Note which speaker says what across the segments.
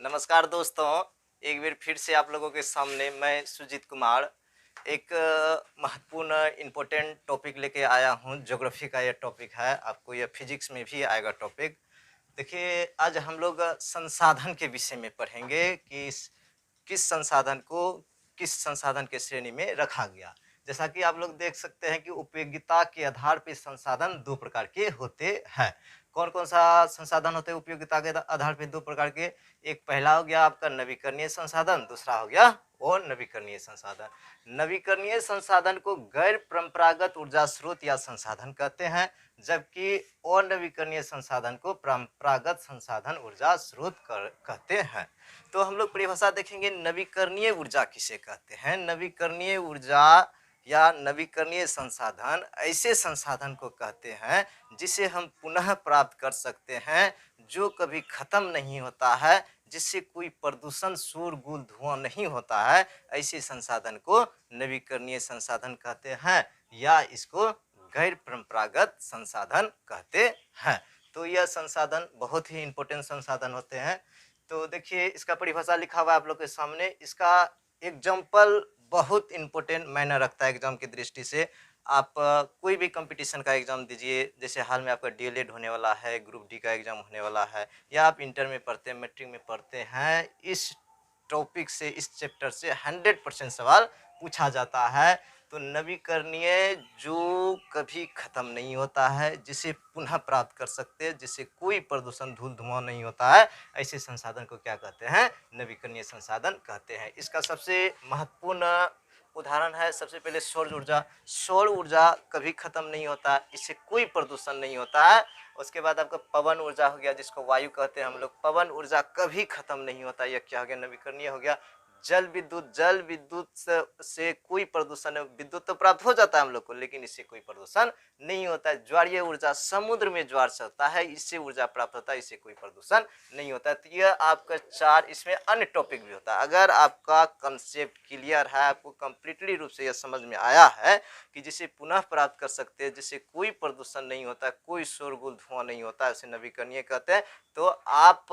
Speaker 1: नमस्कार दोस्तों, एक बार फिर से आप लोगों के सामने मैं सुजीत कुमार एक महत्वपूर्ण इम्पोर्टेंट टॉपिक लेके आया हूँ। ज्योग्राफी का ये टॉपिक है, आपको ये फिजिक्स में भी आएगा टॉपिक। देखिए, आज हम लोग संसाधन के विषय में पढ़ेंगे कि किस संसाधन के श्रेणी में रखा गया। जैसा कि आप लोग देख सकते हैं कि उपयोगिता के आधार पर संसाधन दो प्रकार के होते हैं। कौन कौन सा संसाधन होते हैं उपयोगिता के आधार पर? दो प्रकार के। एक पहला हो गया आपका नवीकरणीय संसाधन, दूसरा हो गया अनवीकरणीय संसाधन। नवीकरणीय संसाधन को गैर परंपरागत ऊर्जा स्रोत या संसाधन कहते हैं, जबकि अनवीकरणीय संसाधन को परंपरागत संसाधन ऊर्जा स्रोत कहते हैं। तो हम लोग परिभाषा देखेंगे, नवीकरणीय ऊर्जा किसे कहते हैं। नवीकरणीय ऊर्जा या नवीकरणीय संसाधन ऐसे संसाधन को कहते हैं जिसे हम पुनः प्राप्त कर सकते हैं, जो कभी खत्म नहीं होता है, जिससे कोई प्रदूषण, शोरगुल, धुआं नहीं होता है। ऐसे संसाधन को नवीकरणीय संसाधन कहते हैं या इसको गैर परंपरागत संसाधन कहते हैं। तो यह संसाधन बहुत ही इंपॉर्टेंट संसाधन होते हैं। तो देखिए, इसका परिभाषा लिखा हुआ है आप लोग के सामने। इसका एग्जाम्पल बहुत इंपॉर्टेंट मायने रखता है एग्जाम की दृष्टि से। आप कोई भी कंपटीशन का एग्जाम दीजिए, जैसे हाल में आपका डीएलएड होने वाला है, ग्रुप डी का एग्जाम होने वाला है, या आप इंटर में पढ़ते हैं, मैट्रिक में पढ़ते हैं, इस टॉपिक से, इस चैप्टर से 100% सवाल पूछा जाता है। तो नवीकरणीय जो कभी खत्म नहीं होता है, जिसे पुनः प्राप्त कर सकते हैं, जिससे कोई प्रदूषण, धूल, धुआं नहीं होता है, ऐसे संसाधन को क्या कहते हैं? नवीकरणीय संसाधन कहते हैं। इसका सबसे महत्वपूर्ण उदाहरण है, सबसे पहले सौर ऊर्जा। सौर ऊर्जा कभी खत्म नहीं होता, इससे कोई प्रदूषण नहीं होता है। उसके बाद आपका पवन ऊर्जा हो गया, जिसको वायु कहते हैं हम लोग। पवन ऊर्जा कभी खत्म नहीं होता, यह क्या हो गया? नवीकरणीय हो गया। जल विद्युत से कोई प्रदूषण, विद्युत तो प्राप्त हो जाता है हम लोग को, लेकिन इससे कोई प्रदूषण नहीं होता है। ज्वारीय ऊर्जा, समुद्र में ज्वार चलता है, इससे ऊर्जा प्राप्त होता है, इससे कोई प्रदूषण नहीं होता है। तो यह आपका चार, इसमें अन्य टॉपिक भी होता है। अगर आपका कंसेप्ट क्लियर है, आपको कंप्लीटली रूप से यह समझ में आया है कि जिसे पुनः प्राप्त कर सकते हैं, जिससे कोई प्रदूषण नहीं होता, कोई शोरगुल, धुआं नहीं होता, उसे नवीकरणीय कहते हैं। तो आप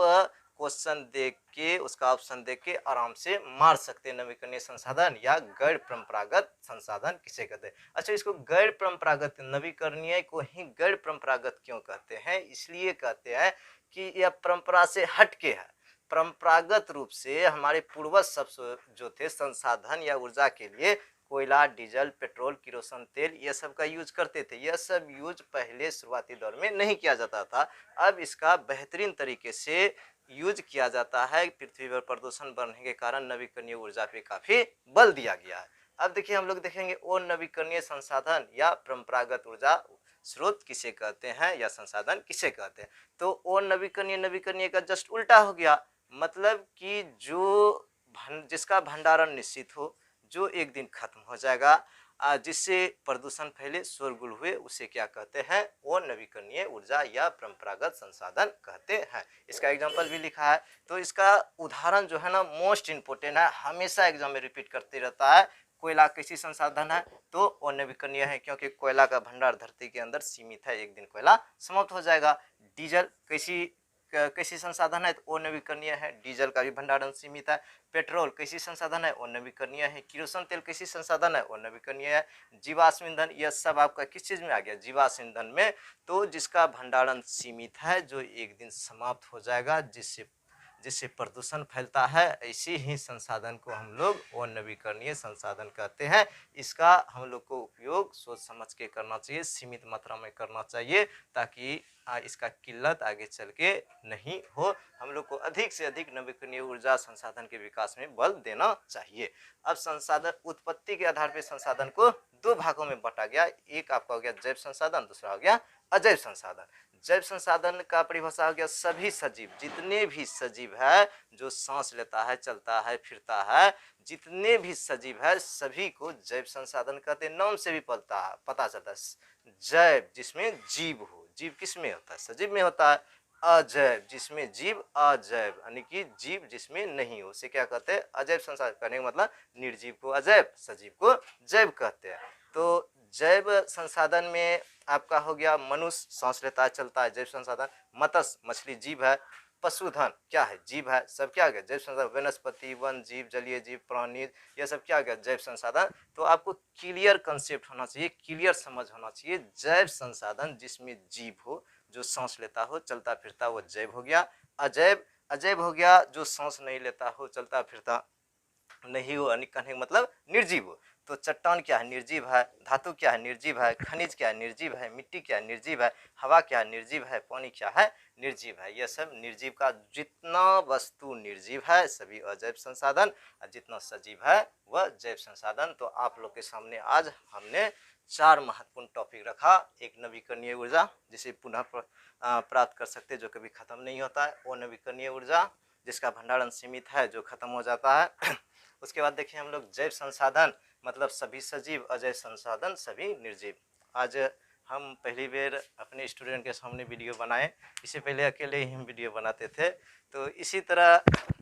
Speaker 1: क्वेश्चन देख के, उसका ऑप्शन देख के आराम से मार सकते हैं, नवीकरणीय संसाधन या गैर परंपरागत संसाधन किसे कहते हैं। अच्छा, इसको गैर परंपरागत, नवीकरणीय को ही गैर परंपरागत क्यों कहते हैं? इसलिए कहते हैं कि यह परंपरा से हटके है। परंपरागत रूप से हमारे पूर्वज सब जो थे, संसाधन या ऊर्जा के लिए कोयला, डीजल, पेट्रोल, किरोसिन तेल, ये सब का यूज करते थे। यह सब यूज पहले शुरुआती दौर में नहीं किया जाता था। अब इसका बेहतरीन तरीके से यूज किया जाता है। पृथ्वी पर प्रदूषण बढ़ने के कारण नवीकरणीय ऊर्जा पे काफी बल दिया गया है। अब देखिए, हम लोग देखेंगे और नवीकरणीय संसाधन या परंपरागत ऊर्जा स्रोत किसे कहते हैं या संसाधन किसे कहते हैं। तो और नवीकरणीय का जस्ट उल्टा हो गया। मतलब कि जिसका भंडारण निश्चित हो, जो एक दिन खत्म हो जाएगा, जिससे प्रदूषण फैले, शोरगुल हुए, उसे क्या कहते हैं? अनवीकरणीय ऊर्जा या परंपरागत संसाधन कहते हैं। इसका एग्जांपल भी लिखा है। तो इसका उदाहरण जो है ना, मोस्ट इंपोर्टेंट है, हमेशा एग्जाम में रिपीट करते रहता है। कोयला कैसी संसाधन है? तो अनवीकरणीय है, क्योंकि कोयला का भंडार धरती के अंदर सीमित है, एक दिन कोयला समाप्त हो जाएगा। डीजल कैसी संसाधन है? तो अनवीकरणीय है, डीजल का भी भंडारण सीमित है। पेट्रोल कैसी संसाधन है? अनवीकरणीय है। किरोसिन तेल कैसी संसाधन है? अनवीकरणीय है। जीवाश्म ईंधन, यह सब आपका किस चीज में आ गया? जीवाश्म ईंधन में। तो जिसका भंडारण सीमित है, जो एक दिन समाप्त हो जाएगा, जिससे प्रदूषण फैलता है, ऐसे ही संसाधन को हम लोग अनवीकरणीय संसाधन कहते हैं। इसका हम लोग को उपयोग सोच समझ के करना चाहिए, सीमित मात्रा में करना चाहिए, ताकि इसका किल्लत आगे चल के नहीं हो। हम लोग को अधिक से अधिक नवीकरणीय ऊर्जा संसाधन के विकास में बल देना चाहिए। अब संसाधन उत्पत्ति के आधार पर संसाधन को दो भागों में बांटा गया। एक आपका हो गया जैव संसाधन, दूसरा हो गया अजैव संसाधन। जैव संसाधन का परिभाषा हो गया सभी सजीव, जितने भी सजीव है, जो सांस लेता है, चलता है, फिरता है, जितने भी सजीव है, सभी को जैव संसाधन कहते हैं। नाम से भी पता चलता है। जैव जिसमें जीव हो, जीव किस में होता है? सजीव में होता है। अजैव जिसमें जीव अजैव, यानी कि जीव जिसमें नहीं हो, उसे क्या कहते हैं? अजैव संसाधन। कहने का मतलब निर्जीव को अजैव, सजीव को जैव कहते हैं। तो जैव संसाधन में आपका हो गया मनुष्य, सांस लेता है, चलता है, जैव संसाधन। मत्स्य, मछली जीव है। पशुधन क्या है? जीव है। सब क्या गया? जैव संसाधन। वनस्पति, वन जीव, जलीय जीव, प्राणी, ये सब क्या गया? जैव संसाधन। तो आपको क्लियर कंसेप्ट होना चाहिए, क्लियर समझ होना चाहिए। जैव संसाधन जिसमें जीव हो, जो सांस लेता हो, चलता फिरता, वो जैव हो गया। अजैव, अजैव हो गया जो सांस नहीं लेता हो, चलता फिरता नहीं हो, कहने का मतलब निर्जीव हो। तो चट्टान क्या है? निर्जीव है। धातु क्या है? निर्जीव है। खनिज क्या है? निर्जीव है। मिट्टी क्या है? निर्जीव है। हवा क्या है? निर्जीव है। पानी क्या है? निर्जीव है। यह सब निर्जीव का जितना वस्तु निर्जीव है सभी अजैव संसाधन, और जितना सजीव है वह जैव संसाधन। तो आप लोग के सामने आज हमने 4 महत्वपूर्ण टॉपिक रखा। एक नवीकरणीय ऊर्जा, जिसे पुनः प्राप्त कर सकते, जो कभी खत्म नहीं होता है, वो नवीकरणीय ऊर्जा जिसका भंडारण सीमित है, जो खत्म हो जाता है। उसके बाद देखिए हम लोग जैव संसाधन, मतलब सभी सजीव, अजैव संसाधन सभी निर्जीव। आज हम पहली बार अपने स्टूडेंट के सामने वीडियो बनाए, इससे पहले अकेले ही हम वीडियो बनाते थे। तो इसी तरह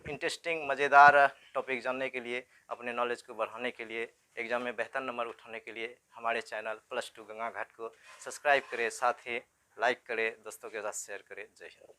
Speaker 1: इंटरेस्टिंग मज़ेदार टॉपिक जानने के लिए, अपने नॉलेज को बढ़ाने के लिए, एग्जाम में बेहतर नंबर उठाने के लिए हमारे चैनल +2 गंगा घाट को सब्सक्राइब करें, साथ ही लाइक करें, दोस्तों के साथ शेयर करें। जय हिंद।